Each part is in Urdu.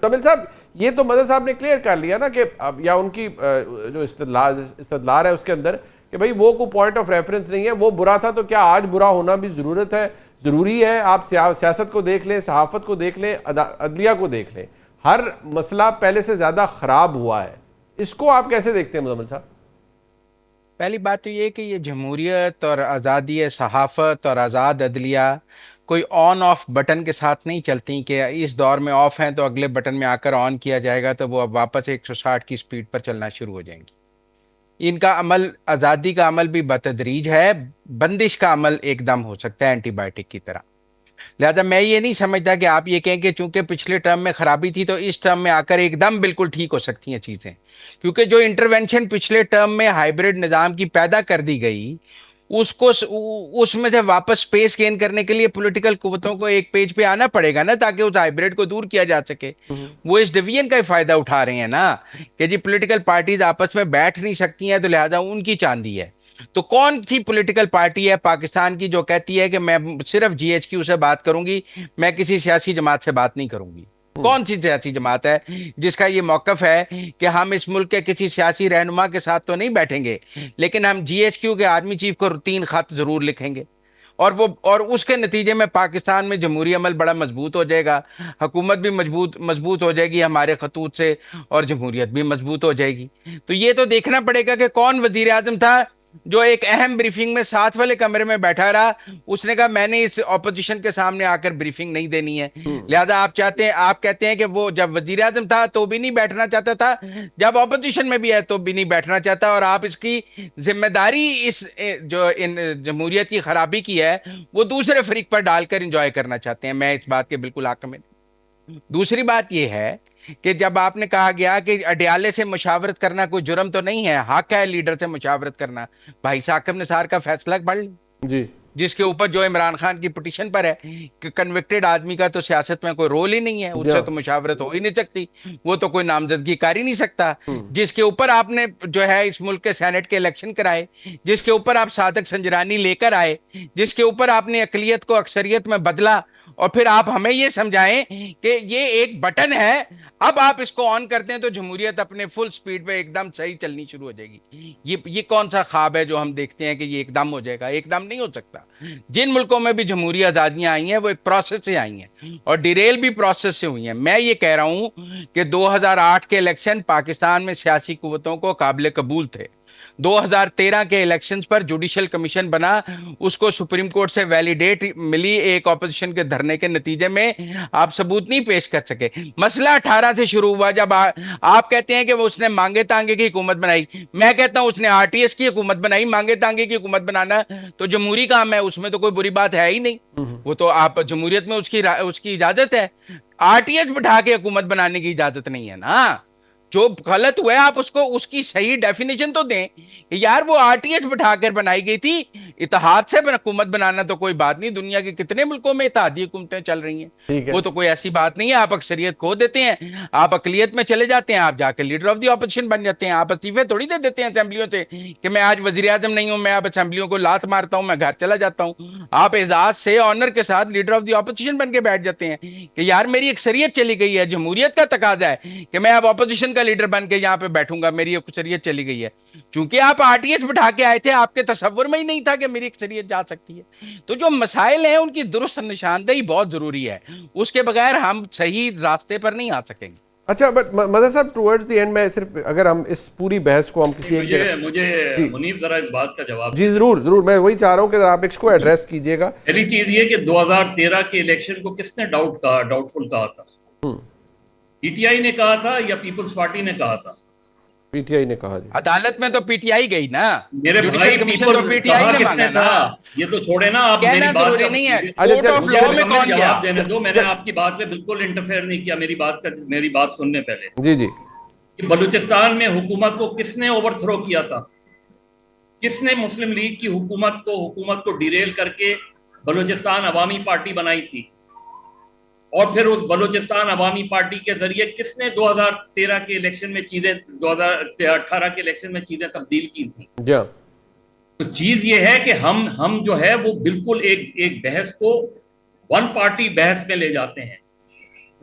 تمل صاحب یہ تو مدد صاحب نے کلیئر کر لیا نا کہ یا ان کی جو استدلال ہے اس کے اندر کہ بھئی وہ کوئی پوائنٹ آف ریفرنس نہیں ہے، وہ برا تھا تو کیا آج برا ہونا بھی ضروری ہے؟ آپ سیاست کو دیکھ لیں، صحافت کو دیکھ لیں، عدلیہ کو دیکھ لیں، ہر مسئلہ پہلے سے زیادہ خراب ہوا ہے. اس کو آپ کیسے دیکھتے ہیں مزمل صاحب؟ پہلی بات تو یہ کہ یہ جمہوریت اور آزادی صحافت اور آزاد عدلیہ کوئی آن آف بٹن کے ساتھ نہیں چلتی کہ اس دور میں آف ہیں تو اگلے بٹن میں آ کر آن کیا جائے گا تو وہ اب واپس 160 کی سپیڈ پر چلنا شروع ہو جائیں گی. ان کا عمل، آزادی کا عمل بھی بتدریج ہے، بندش کا عمل ایک دم ہو سکتا ہے اینٹی بائیوٹک کی طرح. لہذا میں یہ نہیں سمجھتا کہ آپ یہ کہیں کہ چونکہ پچھلے ٹرم میں خرابی تھی تو اس ٹرم میں آ کر ایک دم بالکل ٹھیک ہو سکتی ہیں چیزیں، کیونکہ جو انٹرونشن پچھلے ٹرم میں ہائیبرڈ نظام کی پیدا کر دی گئی اس میں سے واپس سپیس گین کرنے کے لیے پولیٹیکل قوتوں کو ایک پیج پہ آنا پڑے گا نا، تاکہ اس ہائیبرڈ کو دور کیا جا سکے. وہ اس ڈویژن کا فائدہ اٹھا رہے ہیں نا کہ جی پولیٹیکل پارٹیز آپس میں بیٹھ نہیں سکتی ہیں تو لہذا ان کی چاندی ہے. تو کون سی پولیٹیکل پارٹی ہے پاکستان کی جو کہتی ہے کہ میں صرف جی ایچ کیو سے بات کروں گی، میں کسی سیاسی جماعت سے بات نہیں کروں گی؟ کون سی سیاسی جماعت ہے جس کا یہ موقف ہے کہ ہم اس ملک کے کسی سیاسی رہنما کے ساتھ تو نہیں بیٹھیں گے، لیکن ہم جی ایچ کیو کے آرمی چیف کو 3 خط ضرور لکھیں گے، اور اس کے نتیجے میں پاکستان میں جمہوری عمل بڑا مضبوط ہو جائے گا، حکومت بھی مضبوط ہو جائے گی ہمارے خطوط سے، اور جمہوریت بھی مضبوط ہو جائے گی. تو یہ تو دیکھنا پڑے گا کہ کون وزیر اعظم تھا جو ایک اہم بریفنگ میں ساتھ والے کمرے میں بیٹھا رہا، اس نے کہا میں نے اس اپوزیشن کے سامنے آ کر بریفنگ نہیں دینی ہے. لہذا آپ کہتے ہیں کہ وہ جب وزیر اعظم تھا تو بھی نہیں بیٹھنا چاہتا تھا، جب اپوزیشن میں بھی ہے تو بھی نہیں بیٹھنا چاہتا، اور آپ اس کی ذمہ داری اس جو ان جمہوریت کی خرابی کی ہے وہ دوسرے فریق پر ڈال کر انجوائے کرنا چاہتے ہیں. میں اس بات کے بالکل حق میں. دوسری بات یہ ہے کہ جب آپ نے کہا گیا کہ اڈیالے سے مشاورت کرنا کوئی جرم تو نہیں ہے، حق ہے لیڈر سے مشاورت کرنا. بھائی ثاقب نثار کا فیصلہ پڑھ لیں، جی جس کے اوپر جو عمران خان کی پٹیشن پر ہے کہ کنوکٹڈ آدمی کا تو سیاست میں کوئی رول ہی نہیں ہے، اس سے تو مشاورت ہو ہی نہیں سکتی، وہ تو کوئی نامزدگی کر ہی نہیں سکتا. جس کے اوپر آپ نے جو ہے اس ملک کے سینٹ کے الیکشن کرائے، جس کے اوپر آپ صادق سنجرانی لے کر آئے، جس کے اوپر آپ نے اقلیت کو اکثریت میں بدلا، اور پھر آپ ہمیں یہ سمجھائیں کہ یہ ایک بٹن ہے، اب آپ اس کو آن کرتے ہیں تو جمہوریت اپنے فل سپیڈ پہ ایک دم صحیح چلنی شروع ہو جائے گی. یہ کون سا خواب ہے جو ہم دیکھتے ہیں کہ یہ ایک دم ہو جائے گا؟ ایک دم نہیں ہو سکتا. جن ملکوں میں بھی جمہوری آزادیاں آئی ہیں وہ ایک پروسیس سے آئی ہیں، اور ڈیریل بھی پروسیس سے ہوئی ہیں. میں یہ کہہ رہا ہوں کہ 2008 کے الیکشن پاکستان میں سیاسی قوتوں کو قابل قبول تھے. 2013 کے الیکشنز پر جوڈیشل کمیشن بنا، اس کو سپریم کورٹ سے ویلیڈیٹ ملی ایک اپوزیشن کے دھرنے کے نتیجے میں، آپ ثبوت نہیں پیش کر سکے. مسئلہ 18 سے شروع ہوا جب آپ کہتے ہیں کہ وہ اس نے مانگے تانگے کی حکومت بنائی، میں کہتا ہوں اس نے آر ٹی ایس کی حکومت بنائی. مانگے تانگے کی حکومت بنانا تو جمہوری کام ہے، اس میں تو کوئی بری بات ہے ہی نہیں، وہ تو آپ جمہوریت میں اس کی اجازت ہے. آر ٹی ایس بٹھا کے حکومت بنانے کی اجازت نہیں ہے نا. جو غلط ہوا ہے آپ اس کی صحیح ڈیفینیشن تو دیں کہ یار وہ آر ٹی ایس بٹھا کر بنائی گئی تھی، اتحاد سے حکومت بنانا تو کوئی بات نہیں. دنیا کے کتنے ملکوں میں اتحادی حکومتیں چل رہی ہیں، ٹھیک ہے. وہ تو کوئی ایسی بات نہیں ہے. آپ اکثریت کھو دیتے ہیں، آپ اقلیت میں چلے جاتے ہیں، آپ جا کے لیڈر آف دی اپوزیشن بن جاتے ہیں. آپ استعفے تھوڑی دے دیتے ہیں اسمبلیوں سے کہ میں آج وزیر اعظم نہیں ہوں، میں اب اسمبلیوں کو لات مارتا ہوں، میں گھر چلا جاتا ہوں. آپ اعزاز سے آنر کے ساتھ لیڈر آف دی اپوزیشن بن کے بیٹھ جاتے ہیں کہ یار میری اکثریت چلی گئی ہے، جمہوریت کا تقاضا ہے کہ میں اب اپوزیشن کا لیڈر بن کے یہاں پہ بیٹھوں گا، میری اکثریت چلی گئی ہے. چونکہ آپ آر ٹی ایس بٹھا کے آئے تھے، آپ کے تصور میں ہی نہیں تھا کہ میری اکثریت جا سکتی ہے. تو جو مسائل ہیں ان کی درست نشاندہی بہت ضروری ہے، اس کے بغیر ہم صحیح راستے پر نہیں آ سکیں گے. اچھا بٹ مدد صاحب ٹورڈز دی اینڈ میں صرف اگر ہم اس پوری بحث کو ہم کسی ایک جگہ مجھے جی منیب ذرا اس بات کا جواب جی دے دیں. ضرور میں وہی چاہ رہا ہوں کہ آپ اس کو ایڈریس کیجئے گا. پہلی چیز یہ کہ 2013 کے الیکشن کو کس نے ڈاؤٹ فل کہا تھا؟ پی ٹی آئی نے کہا تھا یا پیپلز پارٹی نے کہا تھا؟ پی ٹی آئی نے کہا. جی عدالت میں تو پی ٹی آئی گئی نا، میرے جوڈیشل بھائی کمیشن تو پیپلز پی ٹی آئی کہا نے کس نے مانگا نا. تھا؟ یہ تو چھوڑے نا، آپ میری کہنا بات کا ضروری نہیں ہے، اچھا کورٹ آف لا مجھے میں مکمل کون گیا؟ جواب دینے دو. میں نے آپ کی بات پہ بالکل انٹرفیئر نہیں کیا، میری بات سننے پہلے. جی جی کہ بلوچستان میں حکومت کو کس نے اوور تھرو کیا تھا؟ کس نے مسلم لیگ کی حکومت کو ڈیریل کر کے بلوچستان عوامی پارٹی بنائی تھی؟ اور پھر اس بلوچستان عوامی پارٹی کے ذریعے کس نے 2013 کے الیکشن میں 2018 کے الیکشن میں چیزیں تبدیل کی تھیں؟ جی تو چیز یہ ہے کہ ہم جو ہے وہ بالکل ایک بحث کو ون پارٹی بحث میں لے جاتے ہیں.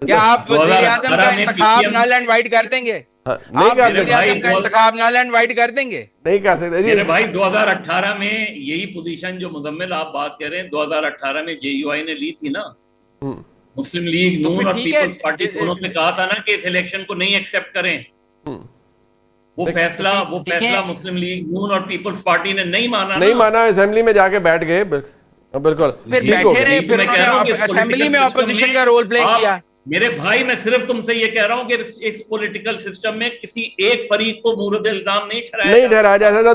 کیا آپ وزیر اعظم کا انتخاب نل اینڈ وائٹ کر دیں گے؟ نہیں آپ کر وزیر سکتے، اعظم کا انتخاب نل اینڈ وائٹ کر دیں گے؟ نہیں کر سکتے جی. میرے بھائی 2018 میں یہی پوزیشن جو مزمل آپ بات کر رہے ہیں 2018 میں جے یو آئی نے لی تھی نا، مسلم لیگ نون اور پیپلز پارٹی دونوں نے کہا تھا نا کہ اس الیکشن کو نہیں ایکسپٹ کریں. وہ فیصلہ مسلم لیگ نون اور پیپلز پارٹی نے نہیں مانا، اسمبلی میں جا کے بیٹھ گئے. بالکل پھر بیٹھے رہے، پھر انہوں نے اسمبلی میں اپوزیشن کا رول پلے کیا. میرے بھائی میں صرف تم سے یہ کہہ رہا ہوں کہ اس پولیٹیکل سسٹم میں کسی ایک فریق کو مورد الزام نہیں ٹھہرایا جا سکتا.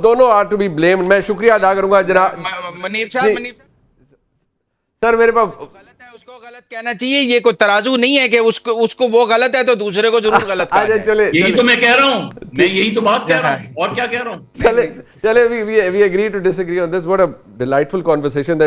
دونوں آر ٹو بی بلیمڈ. میں شکریہ ادا کروں گا جناب منیب صاحب. سر میرے پاس غلط ہے، اس کو غلط کہنا چاہیے. یہ کوئی ترازو نہیں ہے کہ اس کو وہ غلط ہے تو دوسرے کو ضرور غلط کہا جائے. چلے یہی تو میں کہہ رہا ہوں، میں یہی تو بات کہہ رہا ہوں، اور کیا کہہ رہا ہوں. چلے we agree to disagree on this. What a delightful conversation that